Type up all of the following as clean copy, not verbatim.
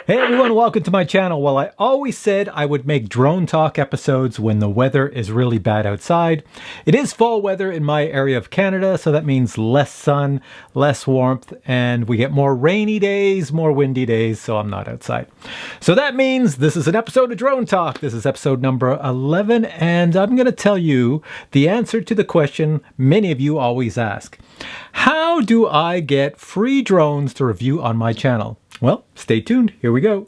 Hey everyone, welcome to my channel. Well, I always said I would make drone talk episodes when the weather is really bad outside. It is fall weather in my area of Canada, so that means less sun, less warmth, and we get more rainy days, more windy days, so I'm not outside. So that means this is an episode of Drone Talk. This is episode number 11, and I'm going to tell you the answer to the question many of you always ask. How do I get free drones to review on my channel? Well, stay tuned. Here we go.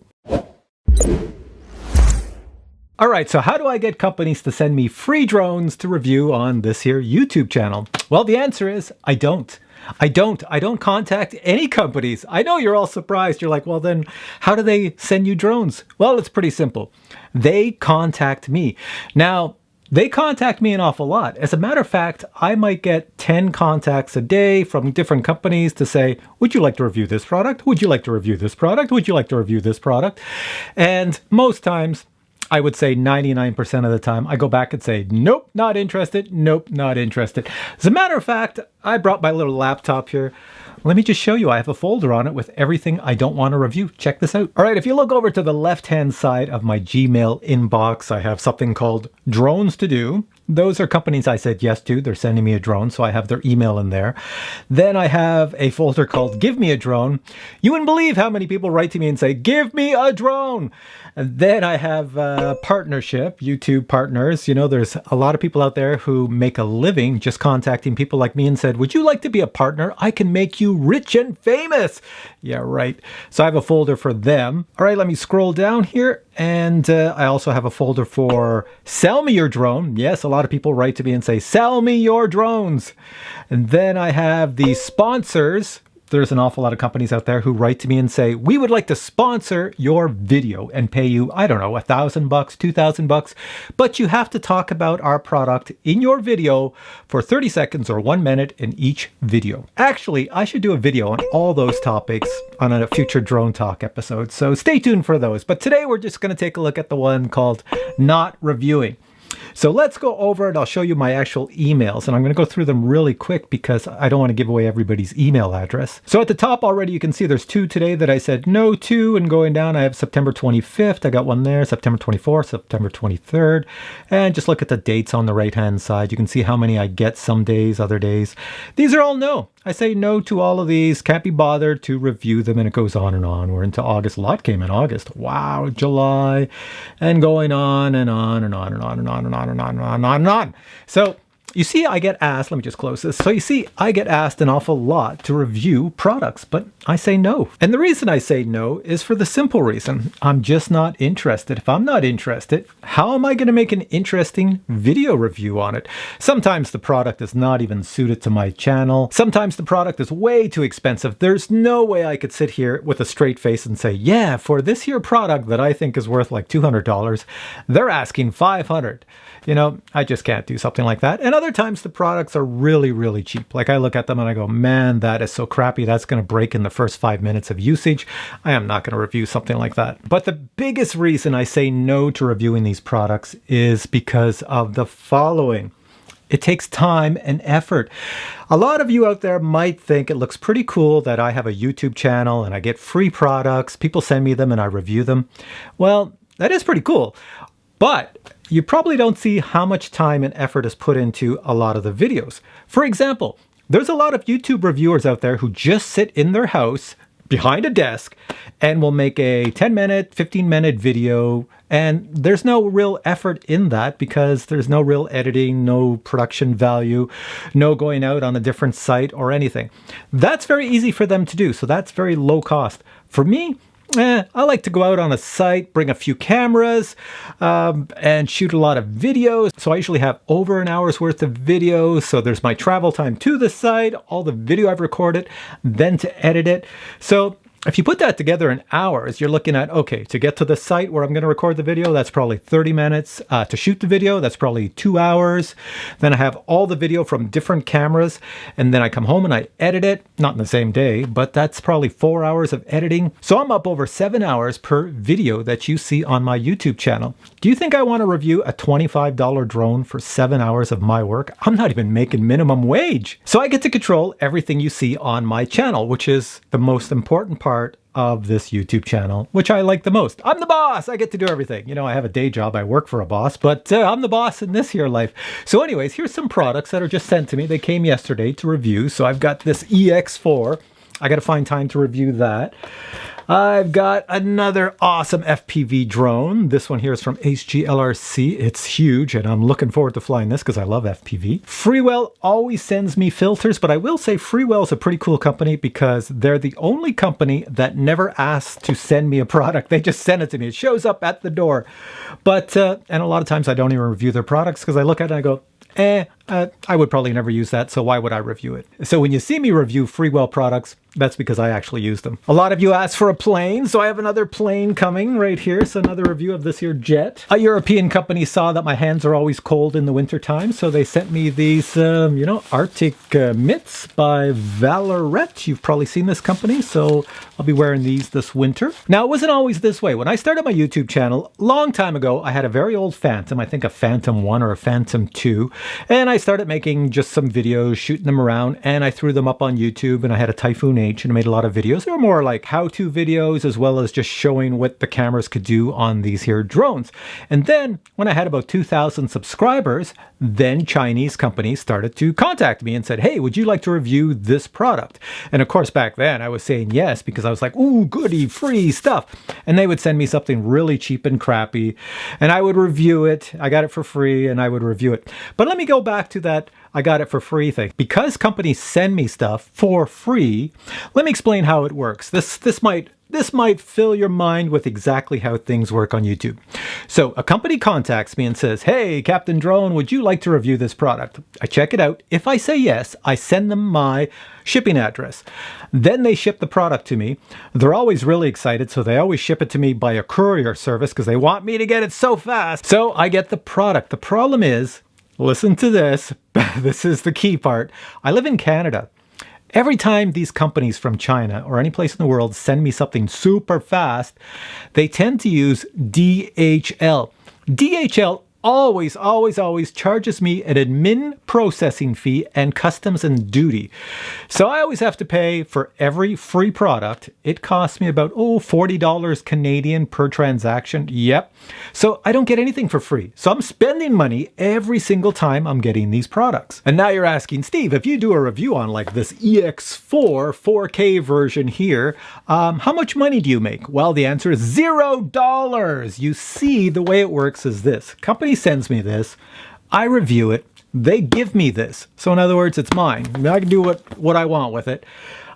All right, so how do I get companies to send me free drones to review on this here YouTube channel? Well, the answer is I don't. I don't contact any companies. I know you're all surprised. You're like, well, then how do they send you drones? Well, it's pretty simple. They contact me. Now, they contact me an awful lot. As a matter of fact, I might get 10 contacts a day from different companies to say, would you like to review this product? Would you like to review this product? Would you like to review this product? And most times, I would say 99% of the time, I go back and say, nope, not interested. Nope, not interested. As a matter of fact, I brought my little laptop here. Let me just show you. I have a folder on it with everything I don't want to review. Check this out. All right, if you look over to the left-hand side of my Gmail inbox, I have something called Drones to Do. Those are companies I said yes to. They're sending me a drone, so I have their email in there. Then I have a folder called Give Me a Drone. You wouldn't believe how many people write to me and say, give me a drone. And then I have partnership, YouTube partners. You know, there's a lot of people out there who make a living just contacting people like me and said, would you like to be a partner? I can make you rich and famous. Yeah, right. So I have a folder for them. All right, let me scroll down here. And I also have a folder for sell me your drone. Yes, a lot of people write to me and say, sell me your drones. And then I have the sponsors. There's an awful lot of companies out there who write to me and say, we would like to sponsor your video and pay you, I don't know, $1,000, $2,000, but you have to talk about our product in your video for 30 seconds or 1 minute in each video. Actually, I should do a video on all those topics on a future Drone Talk episode, so stay tuned for those. But today we're just going to take a look at the one called Not Reviewing. So let's go over and I'll show you my actual emails, and I'm going to go through them really quick because I don't want to give away everybody's email address. So at the top already you can see there's 2 today that I said no to, and going down I have September 25th. I got one there, September 24th, September 23rd, and just look at the dates on the right hand side. You can see how many I get some days, other days. These are all no. I say no to all of these, can't be bothered to review them, and it goes on and on. We're into August. A lot came in August. Wow, July, and going on and on and on and on and on and on and on and on and on and on. So you see, I get asked, let me just close this. So you see, I get asked an awful lot to review products, but I say no. And the reason I say no is for the simple reason, I'm just not interested. If I'm not interested, how am I going to make an interesting video review on it? Sometimes the product is not even suited to my channel. Sometimes the product is way too expensive. There's no way I could sit here with a straight face and say, yeah, for this here product that I think is worth like $200, they're asking $500. You know, I just can't do something like that. And other times the products are really, really cheap. Like I look at them and I go, man, that is so crappy. That's going to break in the first 5 minutes of usage. I am not going to review something like that. But the biggest reason I say no to reviewing these products is because of the following. It takes time and effort. A lot of you out there might think it looks pretty cool that I have a YouTube channel and I get free products. People send me them and I review them. Well, that is pretty cool. But you probably don't see how much time and effort is put into a lot of the videos. For example, there's a lot of YouTube reviewers out there who just sit in their house behind a desk and will make a 10-minute, 15-minute video, and there's no real effort in that because there's no real editing, no production value, no going out on a different site or anything. That's very easy for them to do, so that's very low cost. For me, I like to go out on a site, bring a few cameras, and shoot a lot of videos. So I usually have over an hour's worth of videos. So there's my travel time to the site, all the video I've recorded, then to edit it. So if you put that together in hours, you're looking at, okay, to get to the site where I'm going to record the video, that's probably 30 minutes. To shoot the video, that's probably 2 hours. Then I have all the video from different cameras, and then I come home and I edit it, not in the same day, but that's probably 4 hours of editing. So I'm up over 7 hours per video that you see on my YouTube channel. Do you think I want to review a $25 drone for 7 hours of my work? I'm not even making minimum wage. So I get to control everything you see on my channel, which is the most important part part of this YouTube channel, which I like the most. I'm the boss. I get to do everything. You know, I have a day job. I work for a boss, but I'm the boss in this here life. So anyways, here's some products that are just sent to me. They came yesterday to review. So I've got this EX4. I got to find time to review that. I've got another awesome FPV drone. This one here is from HGLRC. It's huge, and I'm looking forward to flying this because I love FPV. Freewell always sends me filters, but I will say Freewell is a pretty cool company because they're the only company that never asks to send me a product. They just send it to me. It shows up at the door. But, and a lot of times I don't even review their products because I look at it and I go, I would probably never use that, so why would I review it? So when you see me review Freewell products, that's because I actually use them. A lot of you asked for a plane, so I have another plane coming right here. So another review of this here jet. A European company saw that my hands are always cold in the wintertime, so they sent me these, Arctic mitts by Valorette. You've probably seen this company, so I'll be wearing these this winter. Now, it wasn't always this way. When I started my YouTube channel, a long time ago, I had a very old Phantom, I think a Phantom 1 or a Phantom 2, and I started making just some videos, shooting them around, and I threw them up on YouTube, and I had a Typhoon H and made a lot of videos. They were more like how-to videos as well as just showing what the cameras could do on these here drones. And then when I had about 2,000 subscribers, then Chinese companies started to contact me and said, hey, would you like to review this product? And of course, back then I was saying yes because I was like, ooh, goody, free stuff. And they would send me something really cheap and crappy and I would review it. I got it for free and I would review it. But let me go back to that I got it for free thing. Because companies send me stuff for free, let me explain how it works. This might fill your mind with exactly how things work on YouTube. So a company contacts me and says, hey, Captain Drone, would you like to review this product? I check it out. If I say yes, I send them my shipping address. Then they ship the product to me. They're always really excited, so they always ship it to me by a courier service because they want me to get it so fast. So I get the product. The problem is, listen to this. This is the key part. I live in Canada. Every time these companies from China or any place in the world send me something super fast, they tend to use DHL. DHL always charges me an admin processing fee and customs and duty. So I always have to pay for every free product. It costs me about, $40 Canadian per transaction. Yep. So I don't get anything for free. So I'm spending money every single time I'm getting these products. And now you're asking, Steve, if you do a review on like this EX4 4K version here, how much money do you make? Well, the answer is $0. You see, the way it works is this. Company sends me this, I review it, they give me this. So in other words, it's mine. I can do what I want with it.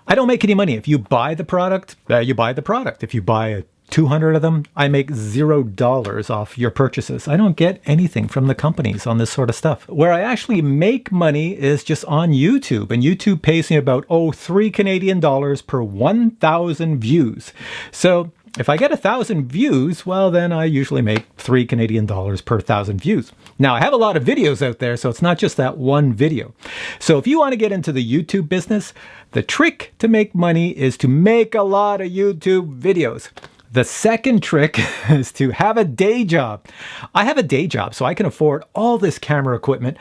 I don't make any money. If you buy the product, you buy the product. If you buy 200 of them, I make $0 off your purchases. I don't get anything from the companies on this sort of stuff. Where I actually make money is just on YouTube, and YouTube pays me about, $3 Canadian per 1,000 views. So if I get 1,000 views, well, then I usually make $3 Canadian per 1,000 views. Now, I have a lot of videos out there, so it's not just that one video. So if you want to get into the YouTube business, the trick to make money is to make a lot of YouTube videos. The second trick is to have a day job. I have a day job, so I can afford all this camera equipment.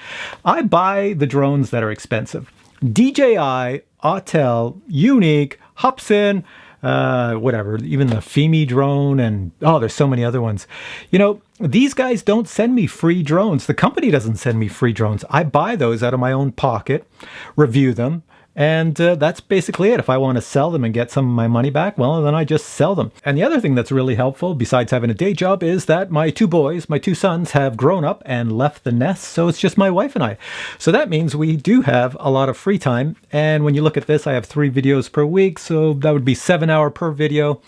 I buy the drones that are expensive. DJI, Autel, Unique, Hubsan, whatever, even the FEMI drone, and there's so many other ones. You know, these guys don't send me free drones. The company doesn't send me free drones. I buy those out of my own pocket, review them, and that's basically it. If I want to sell them and get some of my money back, well, then I just sell them. And the other thing that's really helpful, besides having a day job, is that my two sons have grown up and left the nest, so it's just my wife and I. So that means we do have a lot of free time. And when you look at this, I have 3 videos per week, so that would be 7 hours per video.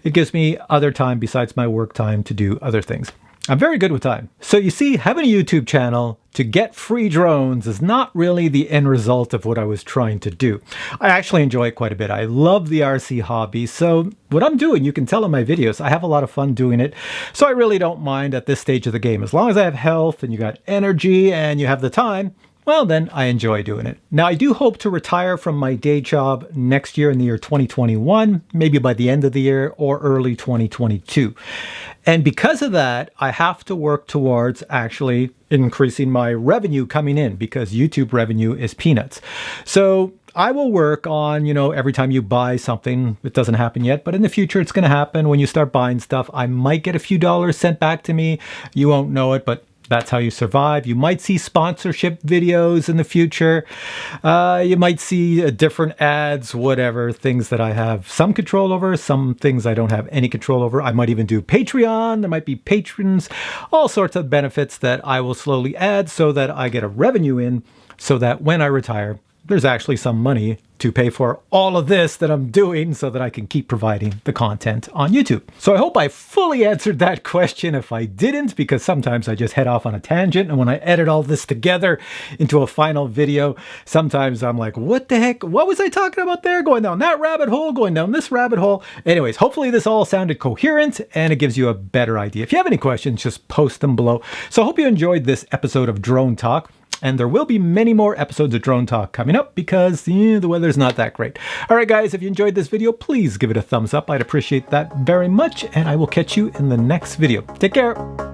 It gives me other time besides my work time to do other things. I'm very good with time. So you see, having a YouTube channel to get free drones is not really the end result of what I was trying to do. I actually enjoy it quite a bit. I love the RC hobby. So what I'm doing, you can tell in my videos, I have a lot of fun doing it. So I really don't mind at this stage of the game. As long as I have health and you got energy and you have the time, well, then I enjoy doing it. Now, I do hope to retire from my day job next year in the year 2021, maybe by the end of the year or early 2022. And because of that, I have to work towards actually increasing my revenue coming in because YouTube revenue is peanuts. So I will work on, every time you buy something, it doesn't happen yet, but in the future it's going to happen. When you start buying stuff, I might get a few dollars sent back to me. You won't know it, but that's how you survive. You might see sponsorship videos in the future. You might see different ads, whatever, things that I have some control over, some things I don't have any control over. I might even do Patreon. There might be patrons, all sorts of benefits that I will slowly add so that I get a revenue in, so that when I retire, there's actually some money to pay for all of this that I'm doing so that I can keep providing the content on YouTube. So I hope I fully answered that question. If I didn't, because sometimes I just head off on a tangent, and when I edit all this together into a final video, sometimes I'm like, what the heck? What was I talking about there? Going down that rabbit hole, going down this rabbit hole. Anyways, hopefully this all sounded coherent and it gives you a better idea. If you have any questions, just post them below. So I hope you enjoyed this episode of Drone Talk. And there will be many more episodes of Drone Talk coming up because the weather's not that great. All right, guys, if you enjoyed this video, please give it a thumbs up. I'd appreciate that very much. And I will catch you in the next video. Take care.